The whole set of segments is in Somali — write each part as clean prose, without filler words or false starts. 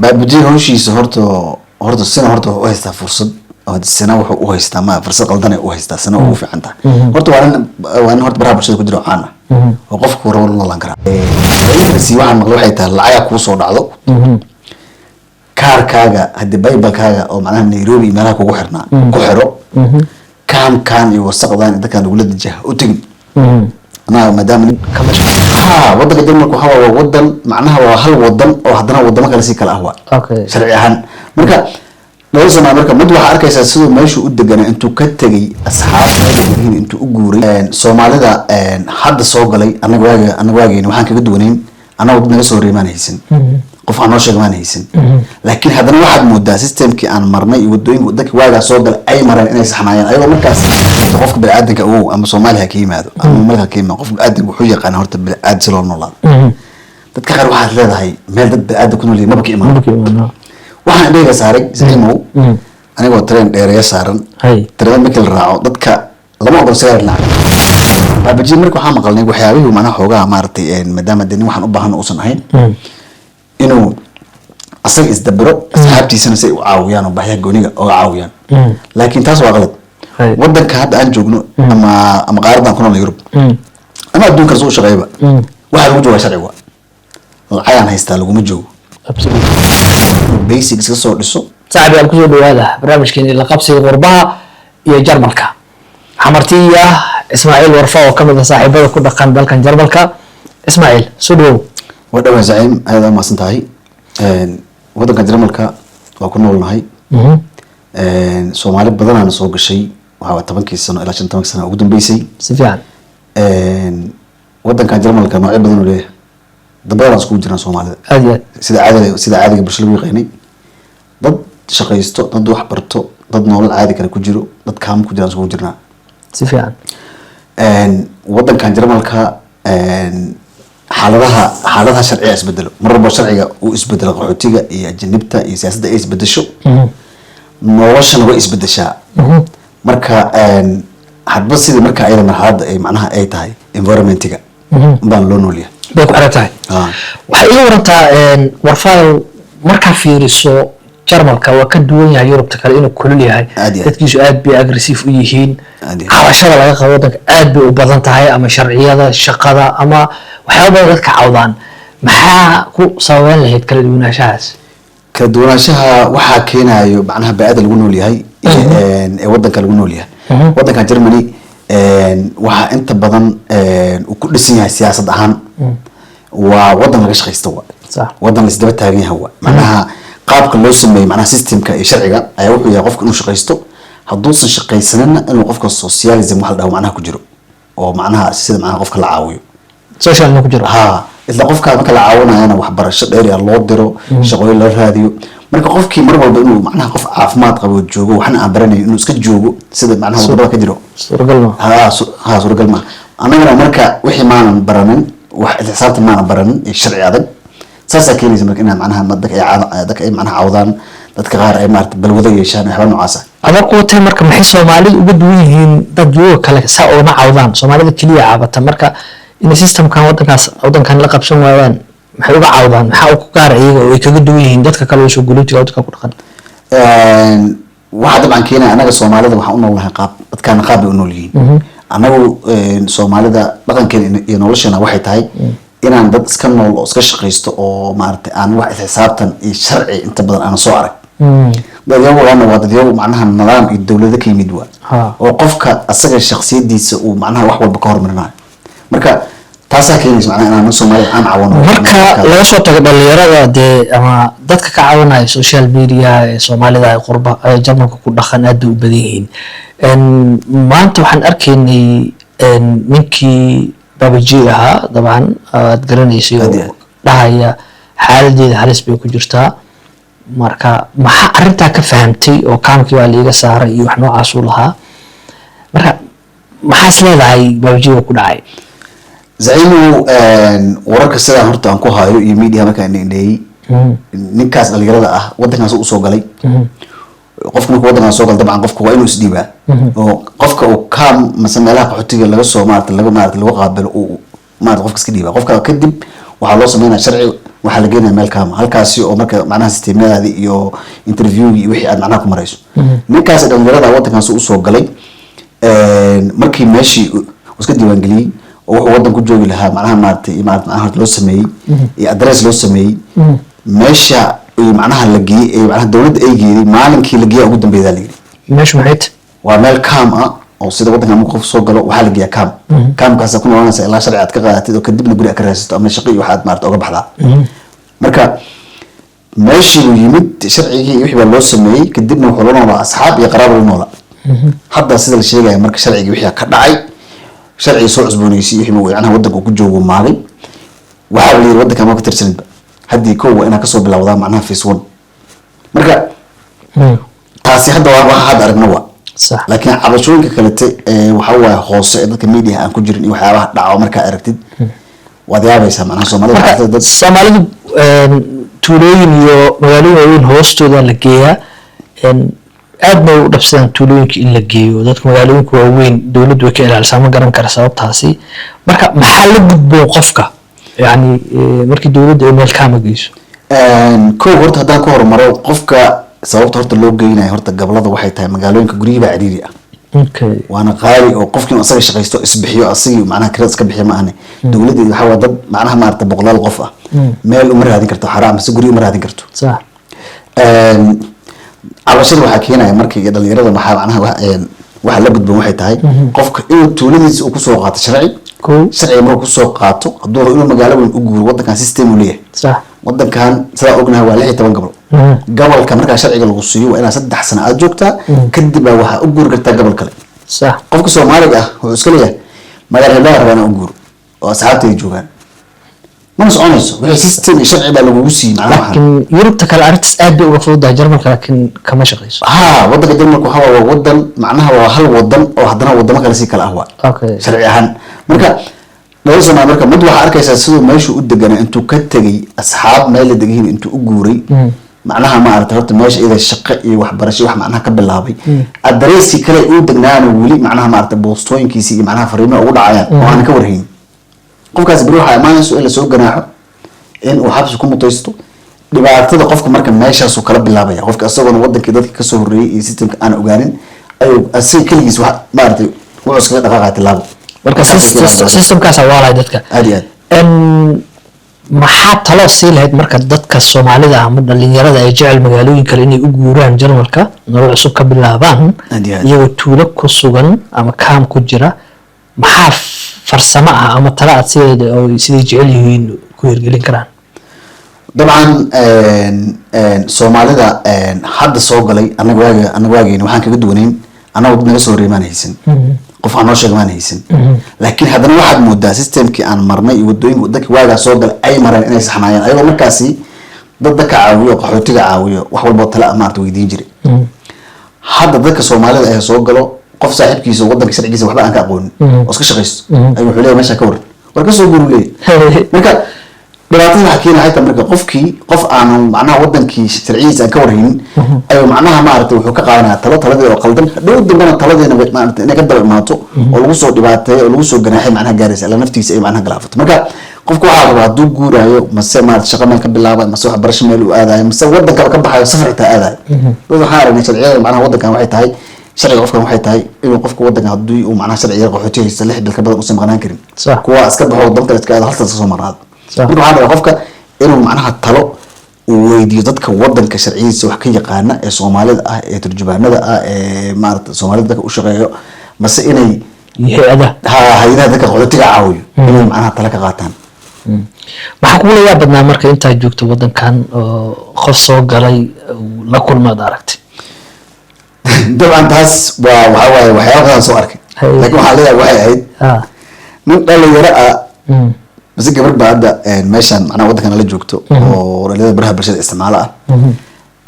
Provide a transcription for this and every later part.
baabujiin hawshiisa horta sina horta u haystaa fursad oo sina wuxuu u haystaa ma fursad qaldan ay u haystaa sina ugu fiican tahay horta waan horta baraha bulshada ku jiro caana oo qofku rabo la lan kara si waxaan maqlay waxay tahay lacag ku soo dhacdo kaarkaaga hadii baybalkaaga oo macnaha Nairobi meelaha kugu xirnaa ku xiro kan iyo wasaqdan dadkan ugu ladajah u tagin أنا مدام كمش وضع الدنيا كهوا وضع معناها وهل وضع وحضنا وضع ما كان سيك الأهواء شرعيا مركا لو زمان مركا مدوا حركة أساسية ما يشوف الدجنا أنتوا كتجي أصحاب هين أنتوا أجوري سومالي ده حد صوغ لي أنا واجي وحن كجدونين أنا ودنا سوري ما نهيسن قف عنا شغل ما نهيسن لكن هذا واحد مدة سيستم كي أنا مرمي يودوين ودك واجي صوغ أي مرة إني سحنايا أيضا مركز قف بالعادة أو أما سومالي حكيم هذا أما مالها حكيم قف بالعادة وحوجة أنا هرت بالعادة سلون الله تتكرر واحد لا هاي مال ضد بالعادة كنا اللي ما بكي إيمان waxaan dheega saaray Zaimo aniga train dheereeya saaran train markii la raaco dadka lama odan saar lacag baabaji markii waxaan maqalnay waxyaabihii mana xoogaa maartay maadaama dani waxaan u baahan uusan ahayn inuu asaga isdabiro asxaabtiisana si u caawiyaan oo baahiyaha gooniga oo caawiyaan laakiin taas waa qalad wadanka hadda aan joogno ama qaaradan ku nool Yurub ama adduunka soo shaqeeyba waxa lagu joogaa sharciga lacag haystaa laguma joogo basics soo dhiso saabi aan ku soo dhawaada barnaamijkeena la qabsiga qurbaha iyo Jarmalka xamartiya Ismaaciil Warfa oo kamid ah saaxiibada ku dhaqan dalkan Jarmalka Ismaaciil soo dhaw wadaba Zaim ayada ma santahay wadanka Jarmalka waa ku noolnahay Soomaali badan aan soo gashay waxa 10 sano ilaa 15 sano ugu dambeysay si fiican wadanka Jarmalka nooc badan oo leeyahay dabada isku jiraan Soomaalida sida caadiga bulshada lagu yaqaanay dad shaqaysto dad wax barto dad nolol caadi kale ku jiro dad kaam ku jiraan isku jirnaa si fiican wadankan Jarmalka xaaladaha sharciga isbedelo marba sharciga uu isbedelo qaxootiga iyo ajnabta iyo siyaasadda ay isbedesho noloshana way isbedeshaa marka hadba sidii marka ay marxaladda ay macnaha ay tahay environmentiga baan loo noolyahay bay ku xiratahay waxay ila warantaa warfaayo marka fiiriso Jarmalka waa ka duwan yahay Yurubta kale inuu kulul yahay dadkiisu aad bay aggressive u yihiin cabashada laga qabo wadanka aad bay u badan tahay ama sharciyada shaqada ama waxyaabo dadka cawdaan maxaa ku sababan lahayd kala duwanaanshaha waxa keenayo macnaha baad lagu nool yahay ee wadanka lagu nool yahay wadanka Germany waxa inta badan uu ku dhisan yahay siyaasad ahaan waa wadan laga shaqeysto wadan la isdaba taagan yahay macnaha qaabka loo sameeyo macnaha systemka ee sharciga ayaa wuxuu yahay qofka inuu shaqeysto haduusan shaqeysanana inuu qofka socialism wax la dhaho macnaha ku jiro oo macnaha sida macnaha qofka la caawiyo social ku jiro isla qofka marka la caawinayana wax barasho dheer ah loo diro shaqooyin la raadiyo marka qofkii mar walba inuu macnaha qof caafimaad qabo joogo waxna aan baranayn inuu iska joogo sida macnaha wadada ka jiro suuragal ma anagana marka wixii maanan baranin wax xisaabta maanan baranin sharci adag saasa keenaysa marka inaan macnaha dadka ay macnaha cawdaan dadka qaar ay maartay balwada yeeshaan waxba noocaas ama qootay marka maxay Soomaalidu uga duwan yihiin dad jooga kale saa oo ma cawdaan Soomaalida kaliya caabata marka in systemkan wadankan la qabsan waayaan maxay uga cawdaan maxaa ku gaar iyaga oo ay kaga duwan yihiin dadka kale oo soo guluutiga wadanka ku dhaqan waxa dabcan keenay anaga Soomaalida waxa u noolahay qaab dadkan qaab ay u nool yihiin anagu Soomaalida dhaqankeena iyo nolosheena waxay tahay inaan dad iska nool oo iska shaqeysto oo maartay aan wax xisaabtan iyo sharci inta badan aan soo arag dadyaabo waa dadyaabo macnaha nidaam iyo dawladda ka yimid oo qofka asaga shakhsiyadiisa uu macnaha wax walba ka hormarinayo marka taasa keenaysa macnaha inaan Soomaaliya aan caawino marka laga soo tago dhalinyarada ama dadka ka caawinaya social media ee Soomaalida ay qurba ay Jarmalka ku dhaqan aad u badan yihiin maanta waxaan arkaynay ninkii babaji ahaa dabcan aad garanayso dhahaya xaaladeeda halis bay ku jirtaa marka maxaa arinta ka fahamtay oo kaamkii waa liiga saaray iyo wax noocaas u lahaa marka maxaa leedahay babaji ku dhacay Zaimo wararka sida horta aan ku haayo iyo media marka aan indheeyay ninkaas dhalinyarada ah wadankaas uu soo galay qofka markuu wadanka soo galay dabcan qofku waa inuu isdhiibaa oo qofka uu kaam mas'alaha qaxootiga laga soo lagu qaabilo uu qofka iska dhiibaa qofka kadib waxa loo sameeyaa sharci waxaa la geenaya meel kaama halkaasi oo marka macnaha sisteemadaadi iyo interviewgii wixii aad macnaha ku marayso ninkaas dhalinyarada wadankaas usoo galay markii meeshii iska diiwaangeliyey oo wuxuu wadan ku joogi lahaa macnaha maaragtay loo sameeyey iyo adress loo sameeyey meesha macnaha la geeyey ee macnaha dowladda ay geeyey maalinkii la geeyay ugu dambeeyay la yiri meesha maxay tahay waa meel kaam ah oo sida wadanka markuu qof soo galo waxaa la geeyaa kaamkaas ku noolaanaysa ilaa sharci aad ka qaadatid oo kadibna guri aad ka raadsato ama shaqo iyo waxaad maaragtay uga baxdaa marka meeshii uu yimid sharcigii wixii baa loo sameeyey kadibna wuxuu la noolaa asxaab iyo qaraabo la noolaa hadda sida la sheegaya marka sharcigii wixii ka dhacay sharcigii soo cusboonaysiiyey wixii macnaha wadanka ku joogo maagay waxaa la yiri wadanka ma ka tirsanidba haddii kow waa inaa kasoo bilowdaa macnaha phase 1 marka taasi hadda waa hadda aragna waa صح laakiin cabashooyinka kalete waxa waaye hoose ee dadka media aan ku jirin iyo waxyaabaha dhaco markaa aragtid waad yaabaysaa macnaha Soomaalidu tuulooyin iyo magaalooyin waaweyn hoostooda la geeyaa aad bay u dhabsadaan tuulooyinka in la geeyo dadka magaalooyinka waaweyn dowladdu way ka ilaalisaa ma garan kara sababtaasi marka maxaa la gudboon qofka yani markii dowladdu ay meel kaama geyso kow horta haddaan ku horumaro qofka sababta horta loo geynayo horta gobolada waxay tahay magaalooyinka guryihi baa ciriiri ah waana qaali oo qofkii asaga shaqaysto isbixiyo asagii macnaha kirada iska bixiyo ma ahne dowladda waxa waa dad macnaha maarata boqolaal qof ah meel uma raadin karto xaraam mise guryo uma raadin karto صح cabashada waxaa keenaya markii dhalinyarada maxaa macnaha waxa la gudboon waxay tahay qofka inuu tuuladiisa uu kusoo qaato sharciga markuu kusoo qaato hadduu inuu magaalo weyn u guuro wadankan system uu leeyahay صح wadankan sidaa ognahay waa 16 gobol gobolka markaa sharciga lagu siiyo waa inaad 3 sano aad joogtaa kadib baa waxaa u guuri kartaa gobol kale صح qofka Soomaaliga ah wuxuu iska leeyahay magaalo heblaha rabaa inuu guuro oo asxaabtay joogaan ma soconayso wixii system sharci baa lagu siiyay macnaha laakiin Yurubta kale arrintaas aad bay uga fududahay Jarmalka laakiin kama shaqeyso wadanka Jarmalka waxa waa wadan macnaha waa hal wadan oo haddana wadamo kale si kala ah waa sharci ahaan marka loo samaa marka mid waxa arkaysaa sidoo meeshu u deganaa intuu ka tagay asxaab meel degan intuu u guuray macnaha ma aragtay horta meesha ida shaqo iyo waxbarasho wax macnaha ka bilaabay adreesi kale uu degnaana wali macnaha ma aragtay boostooyinkiisa iyo macnaha fariimaha ugu dhacayaan oo aan ka warhayn qofkaas bari waxa imaanayso in la soo ganaaxo in uu xabsi ku mutaysto dhibaatada qofka marka meeshaas uu kala bilaabaya qofka asagoo wadankii dadka ka soo horeeyay iyo systemka aan ogaanin ayuu asay kaligiis wax ma aragtay wuxuu iska dhaqaaqay tilaabo marka systemkaas waa lahayd dadka maxaa talo sii lahayd marka dadka Soomaalida ama dhalinyarada ay jecel magaalooyin kale inay u guuraan Jarmalka nolol cusub ka bilaabaan iyagoo tuulo ku sugan ama kaam ku jira maxaa farsamo ah ama talo aad sidii jecel yihiin ku hirgelin karaan dabcan Soomaalida hadda soo galay anaga waageen waxaan kaga duwanayn anagu naga soo reemanaysan qof aan noo sheegmaan haysan laakiin haddana waxaad moodaa systemkii aan marnay iyo wadooyinka dadka waagaa soo galay ay mareen inay saxnaayeen ayagoo markaasi dadka ka caawiyo qaxootiga caawiyo wax walba tala maarta weydiin jiray hadda dadka Soomaalida ay soo galo qof saaxiibkiisa wadanka sharcigiisa waxba aan ka aqoonin oo iska shaqeysto ay wuxuu leeyahay meesha ka war ka soo guuriyay marka dhibaatada waxa keenay hay'adda marka qof aan macnaha wadankii sharcigiisa aan ka warhayn ayuu macnaha maaragtay wuxuu ka qaadanaa taladii oo qaldan dhow dambana taladeena maaragtay inay ka daba imaato oo lagu soo dhibaateeyo oo lagu soo ganaaxay macnaha gaaraysa la naftiisa ay macnaha galaafato marka qofku waxa rabaa hadduu guuraayo mase maaragtay shaqo meel ka bilaabay mase waxbarasho meel u aadayo mase wadanka ka baxayo safar xitaa aadayo dad waxaan aragnay sharciyada macnaha wadankan waxay tahay sharciga qofkan waxay tahay inuu qofka wadanka haddii uu macnaha sharciga qaxootigiisa 6 bil ka badan u maqnaan karin kuwa iska baxo dalka iska aad halkaas soo marnaado marka waxaa rabaa qofka inuu macnaha talo uu weydiiyo dadka wadanka sharciyiisa wax ka yaqaana ee Soomaalida ah ee turjubaanada ah ee maaragtay Soomaalida dadka u shaqeeyo mase inay hay'adaha dadka qaxootiga caawiyo inay macnaha talo ka qaataan maxaa kugu laga badnaa marka inta joogto wadankan oo qof soo galay la kulmaad aragtay dabcan taas waa waxa waaye waxyaabaha soo arkay laakiin waxa leeyahay waxay ahayd nin dhalinyaro ah bas gabar baa hadda meeshan macnaha wadankan la joogto oo dhalinyarada baraha bulshada isticmaala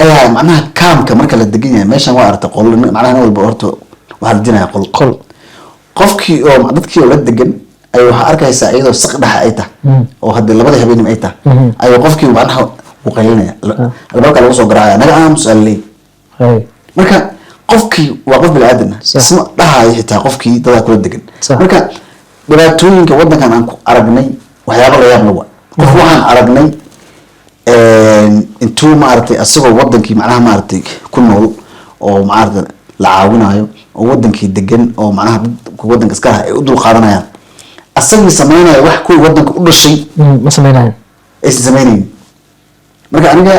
ah macnaha kaamka marka la degan yahay meeshan waa aragtay qol macnaha walba horto waxa la dinayaa qol qofkii oo dadkii la degan ay waxa arkaysaa iyadoo saq dhaxa ay tahay oo hadda labada habeen ay tahay ay qofkii macnaha u qaylinaya albaabka lagu soo garaacay naga aamus alay marka qofkii waa qof bil aadan isma dhahay xitaa qofkii dad kula degan marka dhibaatooyinka wadankan aan ku aragnay waxyaabo la yaab lawa qof waxaan aragnay intuu maaragtay asagoo wadankii macnaha maaragtay ku nool oo maaragtay la caawinayo oo wadankii degan oo macnaha dadka wadanka iska ah ay u dul qaadanayaan asagii sameynaya wax kuwii wadanka u dhashay ma sameynayaan aysan sameynaynin marka aniga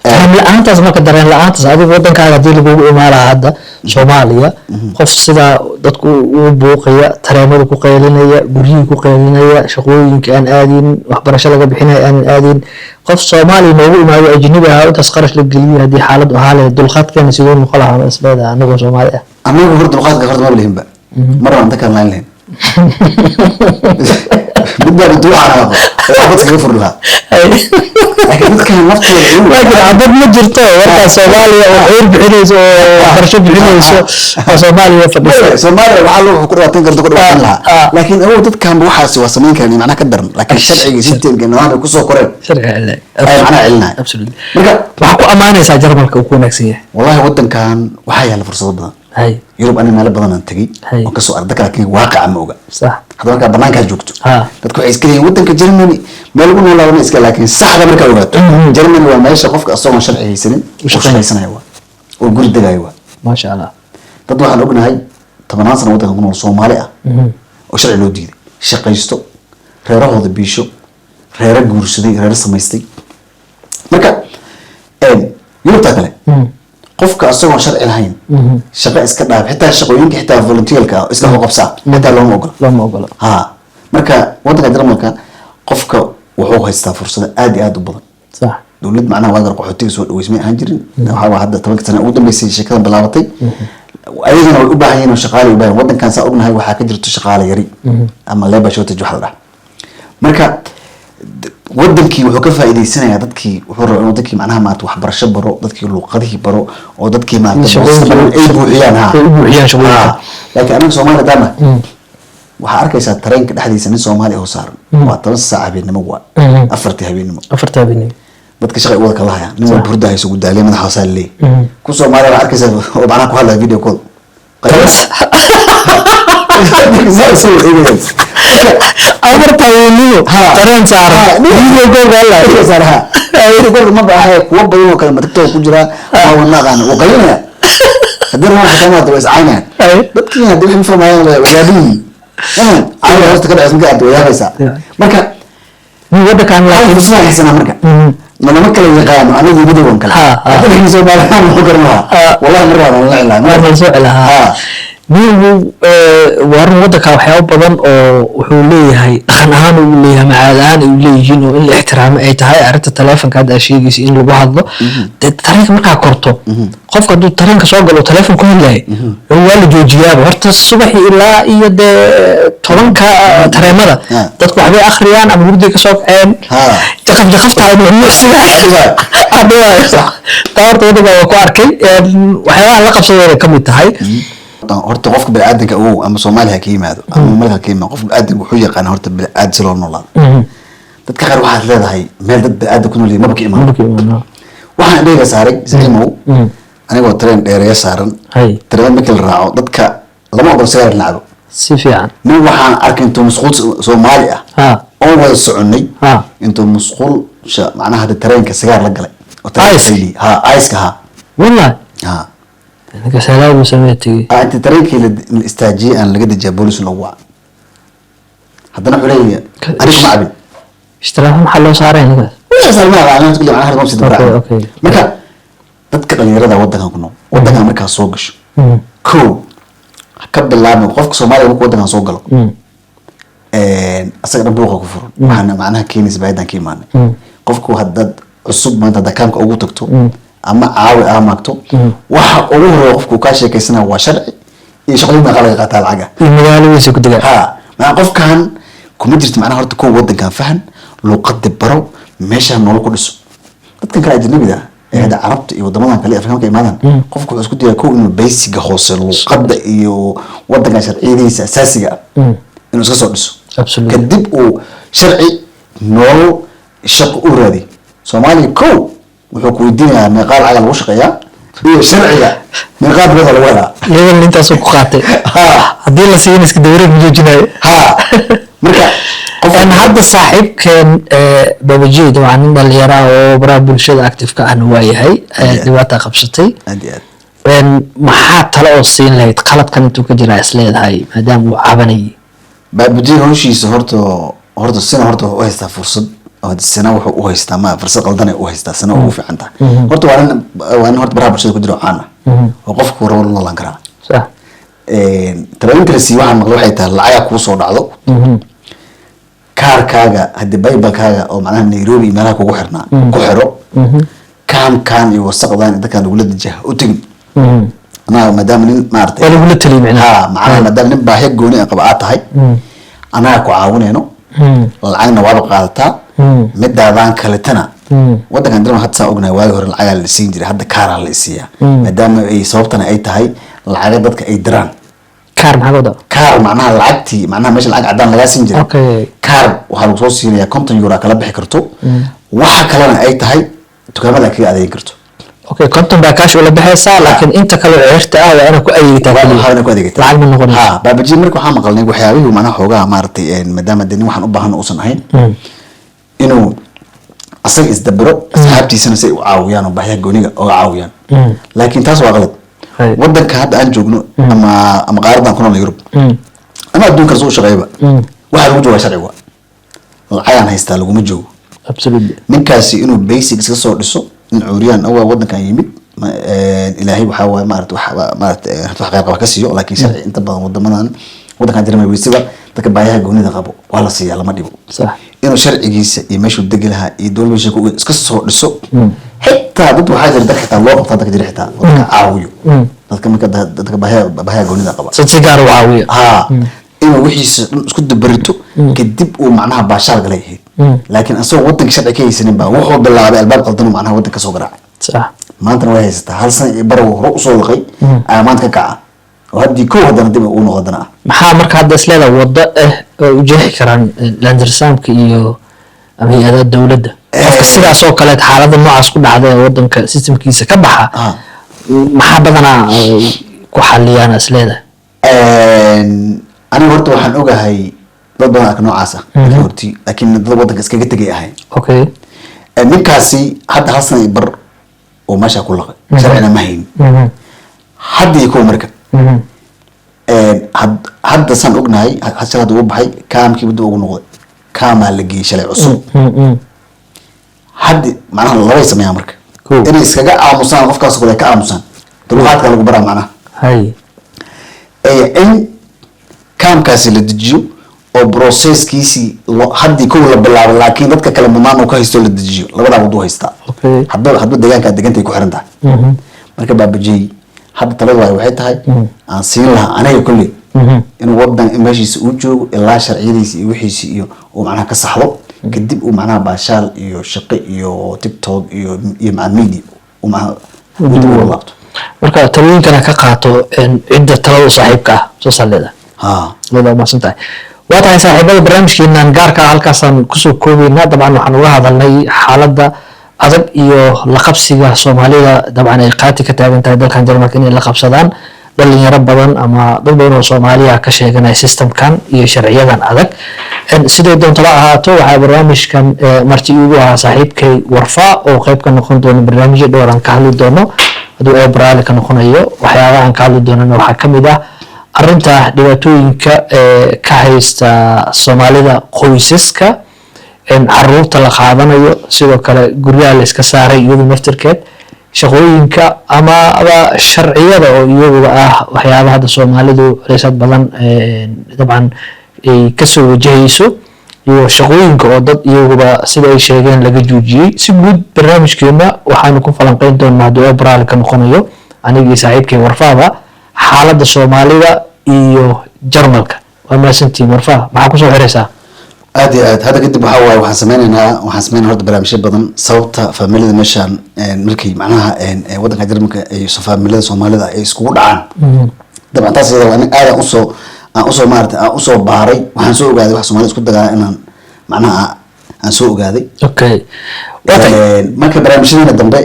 faham la-aantaas marka dareen la-aantaas adiga wadankaaga hadii lagugu imaanaa hadda Soomaaliya qof sida dadku u buuqaya tareemada ku qeylinaya guriyada ku qeylinaya shaqooyinka aan aadin waxbarasho laga bixinayo aan aadin qof Soomaali noogu imaado ajnabi ah oo qarash la geliyo hadii xaalad ahaale dulqaadkeena sidoo noqon lahaa isleeda anagu Soomaali ah anagu hor dulqaadka horta ma leeyahay mar aan dadka laan leen بدنا ندوعها وقت كفر لها لكن كان نفط لكن عبد ما جرته ورقة صوماليا وحير بحنيس وحرشة بحنيس وصوماليا صوماليا وحلو كل وقت تقدر تقول لها لكن هو ضد كان بوحاسي وسمين كان معناه كدر لكن الشرعي ستين كان كسو قريب شرعي عليه أنا علنا absolutely وحكو أمانة ساجر مالك وكون أكسية والله ودن كان وحيا الفرصة بدنا هاي يوروب أنا مال بدنا نتجي وكسو أردك لكن واقع موجة صح هذا كان بنانك جوكتو dadku ay iskaleeyeen wadanka Germany meel ugu noolaa iska laakiin saxda marka ogaato Germany waa meesha qofka asoo sharci haysanin u shaqeynaysanaya oo guri degaayo ma sha Allah dad waxaan ognahay 10 sano wadanka ku nool Soomaali ah oo sharci loo diiday shaqeysto reerahooda biisho reero guursaday reero samaystay marka yurta kale qofka asoo sharci lahayn shaqo iska dhaaf xitaa shaqooyinka xitaa volunteerka iska qabsa xitaa looma ogola ha marka wadanka Jarmalka qofka wuxuu haystaa fursad aad iyo aad u badan صح dawlad macnaha waa qaxootiga soo dhaweysmay aan jirin waxa hadda 10 sano ugu dambeysay shaqadan bilaabatay ayagana way u baahan yihiin shaqaale u baahan wadankan saa ognahay waxa ka jirto shaqaale yari ama labor shortage waxa la marka wadankii wuxuu ka faa'iideysanayaa dadkii wuxuu rabaa inuu dadkii macnaha maanta waxbarasho baro dadkii luqadihii baro oo dadkii maanta ay buuxiyaan shaqooyinka laakiin aniga Soomaaliya dama waxa arkaysaa tareenka dhexdiisa nin Soomaali oo saaran waa 10 saac habeenimo waa 4 habeenimo dadka shaqay wada kala hayaan nin walba hurda hayso gudaalay madaxa saalee ku Soomaaliya waxa arkaysaa oo macnaha ku hadlaa video call أمرت أوليه ترين سعر video call والله سعرها video call ما بقى kuwa badan oo kale madagtay ku jira waa wanaqan oo qalina hadana waxa kama dawis caana dadkii hadii waxay fahmayaan wadaadii aan hoosta ka dhacsan gaad wayaabaysa marka ni wada kan la fursadaysana marka lama kala yaqaan anigu video kale hadii soo baahan oo garmaa wallahi marada la soo ilaha nigu waran wadanka waxyaabo badan oo wuxuu leeyahay dhaqan ahaan uu leeyahay macaad ahaan uu leeyihiin oo in la ixtiraamo ay tahay arinta telefoonka hadda sheegaysa in lagu hadlo tareenka markaa korto qofka haduu tareenka soo galo telefoon ku hadlay waa la joojiyaa horta subax ilaa iyo 10ka tareemada dadku waxbay akhriyaan ama hurday ka soo kaceen jaqafta inuu nuuxsiga taarto wadaga ku arkay waxyaalaha la qabsaday ka mid tahay horta qofka bini'aadanka uu ama Soomaaliya ka yimaado ama malka ka yimaado qofka bini'aadanka wuxuu yaqaan horta bini'aad si loo noolaa dadka qaar waxaad leedahay meel dad bini'aad ku nool maba ka imaan waxaan dheega saaray sidimo anigoo tareen dheereeya saaran tareen markii la raaco dadka lama ogol sagaar lacabo si fiican nin waxaan arkay intuu masquul Soomaali ah oo wada soconay intuu masquul macnaha tareenka sagaar la galay oo tareenka ice ha wallahi أنا كسلام وسمعتي. أنت تريك الاستاجي أنا لقيت جاب بوليس الأوعى. حضنا حلية. أنا ما عبد. اشتراهم حلو صارين كذا. وش صار ما أنا تقول أنا هذا ما بصير. أوكي. مركا تذكر اللي يرد ودنا كنا ودنا مركا سوقش. كو. كبد الله من قفك سومالي ودنا سوق له. أصلا بوقه كفر. معنا معناها كينيس بعيدا كيمان. قفكو هدد الصب ما أنت كانك أقول تكتو. ama caawi amaagto waxa ugu hore qofku ka sheekaysana waa sharci iyo shaqooyin qalaga qaata lacaga magaaladiisa ku degan ma qofkan kuma jirto macnaha horta ku wadankan fahan luqad baro meesha nolol ku dhiso dadkan kala ajnabiga ee Carabta iyo wadamadan kale Afrikaanka imaadaan qofku wuxuu isku diyaa ko inuu basic hoose luqadda iyo wadanka sharciyadiisa asaasiga inuu iska soo dhiso kadib uu sharci nolol shaqo u raadi Soomaaliya ko wuxuu ku weydiinayaa meeqaal cagal lagu shaqeeyaa iyo sharciga meeqaal bada lagu helaa leeyahay intaas ku qaatay hadii la siin iska dawrad joojinayo marka qof hadda saaxiibkeen babajiid waa nin dhalinyaro ah oo baraha bulshada active ka ahna waa yahay dhibaata qabsatay aad iyo aad maxaa talo oo siin lahayd qalabkan intuu ka jiraa is leedahay maadaama uu cabanayay baabujiid hawshiisa horta sina horta u haystaa fursad sina wuxuu u haystaa ma fursad qaldan u haystaa sina ugu fiican tahay horta waa in horta baraha bulshada ku jiro caan ah oo qofku rabo la noolaan karaa sax talooyinka la siiyo waxaan maqlay waxay tahay lacaga kuu soo dhacdo kaarkaaga haddii baybalkaaga oo macnaha Nairobi meelaha kugu xirnaa ku xiro kaamkaan iyo wasaqdan dadkaan lagula dajaha u tegin anaa maadaama nin maartay lagula taliyo macnaha maadaama nin baahiya gooni ah qaba aad tahay anaa ku caawinayno lacagna waaba qaadataa midaadaan kaletana wadankan dalma hadda saa ognahay waagi hore lacagaa la siin jiray hadda kaaraa la isiiyaa maadaama ay sababtana ay tahay lacaga dadka ay diraan kaar maxaa wada kaar macnaha lacagtii macnaha meesha lacag cadaan lagaa siin jiray kaar waxaa lagu soo siinayaa 50 euro kala bixi karto waxa kalena ay tahay dukaamada kaga adeegin karto konton baa kaash ula baxaysaa laakiin inta kale cirta ah waa inaad ku adeegtaa waxaana ku adeegtaa lacag ma noqonayso baabaji marka waxaan maqalnay waxyaabihii macnaha xoogaa maartay maadaama deni waxaan u baahan uusan ahayn inuu asaga isdabiro asxaabtiisana si ay u caawiyaan oo baahiyaha gooniga uga caawiyaan laakiin taas waa qalad wadanka hadda aan joogno ama qaaradan ku nool Yurub ama adduunka soo shaqeeyba waxa lagu joogaa sharciga lacagaan haystaa laguma joogo absolutely ninkaasi inuu basics ka soo dhiso in cuuriyaan oo wadankan yimid ilaahay waxa waa maartay wax qayb qaba ka siiyo laakiin sharci inta badan wadankan jirmay weysiba dadka baahiyaha goonida qabo waa la siiyaa lama dhibo sax inuu sharcigiisa iyo meeshuu degi lahaa iyo dowladda ku iska soo dhiso xitaa dad waxaa jira dadka xitaa loo qabtaa dadka jira xitaa dadka caawiyo dadka marka dadka baahiyaha goonida qaba si gaar u caawiyo inuu wixiisa dhan isku dabarito kadib uu macnaha baashaal galay yahay laakiin asagoo wadanka sharci ka haysanin baa wuxuu bilaabay albaab qaldan uu macnaha wadanka soo garaacay sax maantana way haysataa hal sano iyo baro hore usoo laqay ayaa maanta ka kaca oo haddii kow haddana dib uu noqdana maxaa marka hadda isleeda wado oo u jeexi karaan landersamka iyo hay-adaha dowladda qofka sidaas oo kale xaaladda noocaas ku dhacda ee wadanka systemkiisa ka baxa maxaa badanaa ku xaliyaan isleeda aniga horta waxaan ogahay dad badan arka noocaas ah horti laakiin dad wadanka iskaga tegay ahayn ninkaasi hadda hal sano iyo bar oo meesha ku laqay sharcina ma hayn haddii kow marka hadda saan ognahay hadda uu baxay kaamkii wadda ugu noqday kaamaa la geeyay shalay cusub haddi macnaha labay sameeyaan marka inay iskaga aamusaan qofkaas kale ka aamusaan dulqaadka lagu baraa macnaha in kaamkaasi la dejiyo oo processkiisii haddii kow la bilaabo laakiin dadka kale mudnaan uu ka haysto la dejiyo labadaa waddu haystaa hadba deegaankaa degantay ku xiran tahay marka baabajey hadda talada waay waxay tahay aan siin lahaa aniga kolley inuu wadan meeshiisa uu joogo ilaa sharciyadiisa iyo wixiisa iyo uu macnaha ka saxdo kadib uu macnaha baashaal iyo shaqo iyo tiktok iyo media uu macnaha uu laabto marka talooyinkana ka qaato cidda talada saaxiibka ah soo saleeda loo ma santahay waa tahay saaxiibada barnaamijkeenan gaarka halkaasaan kusoo koobaynaa dabcan waxaan uga hadalnay xaaladda adag iyo la qabsiga Soomaalida dabcan ay qaati ka taagan tahay dalkan Jarmalka inay la qabsadaan dhalinyaro badan ama dad badan oo Soomaaliya ka sheeganay systemkan iyo sharciyadan adag sidoo doonto la ahaato waxa barnaamijkan marti ugu ah saaxiibkay Warfa oo qayb ka noqon doona barnaamijyo dhowr aan ka hadli doono haduu ay baraale ka noqonayo waxyaabaha aan ka hadli doonana waxaa kamid ah arinta dhibaatooyinka ka haysta Soomaalida qoysaska caruurta la qaadanayo sidoo kale guryaha la iska saaray iyadoo naftirkeed shaqooyinka ama sharciyada oo iyaguba ah waxyaabaha hadda Soomaalidu reesad badan dabcan ay ka soo wajahayso iyo shaqooyinka oo dad iyaguba sida ay sheegeen laga joojiyay si guud barnaamijkeena waxaanu ku falanqeyn doonaa haduu baraal ka noqonayo anigii saaxiibkay Warfaaba xaaladda Soomaalida iyo Jarmalka waa maasantii Warfa maxaa ku soo xiraysaa aad iyo aad hadda kadib waxaan sameynaa horta barnaamijyo badan sababta familiyada meeshaan markii macnaha wadanka Jarmalka ay familiyada Soomaalida ay iskugu dhacaan dabcan taas iyada aan usoo baaray waxaan soo ogaaday wax Soomaalida isku dagaalaa inaan macnaha aan soo ogaaday marka barnaamijyada dambe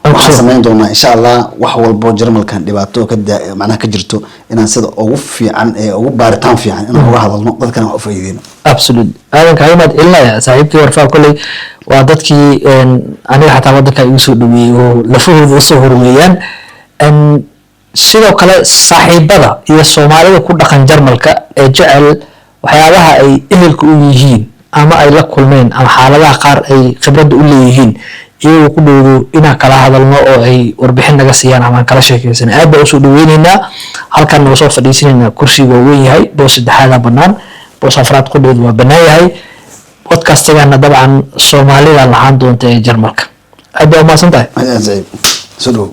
waxaan sameyn doonaa insha Allah wax walbo Jarmalkan dhibaato ka macnaha ka jirto inaan sida ugu fiican ugu baaritaan fiican inaan uga hadalno dadkana wax u faa'iideeno absolutely aadan kaaga mahad celinaya saaxiibkii warfaa kolley waa dadkii aniga xataa waddanka igu soo dhaweeyey oo lafahooda usoo horweeyaan sidoo kale saaxiibada iyo soomaalida ku dhaqan jarmalka ee jecel waxyaabaha ay ehelka u yihiin ama ay la kulmeen ama xaaladaha qaar ay khibradda u leeyihiin iyagoo ku dhowdo inaan kala hadalno oo ay warbixin naga siiyaan ama aan kala sheekaysan aad baan usoo dhaweyneynaa halkan noo soo fadhiisanaynaa kursiga waa weyn yahay boos saddexaada bannaan boos afraad qudheedu waa bannaan yahay podcastigana dabcan soomaalida lahaan doonta ee jarmalka aad baa umahadsan tahay soo dhow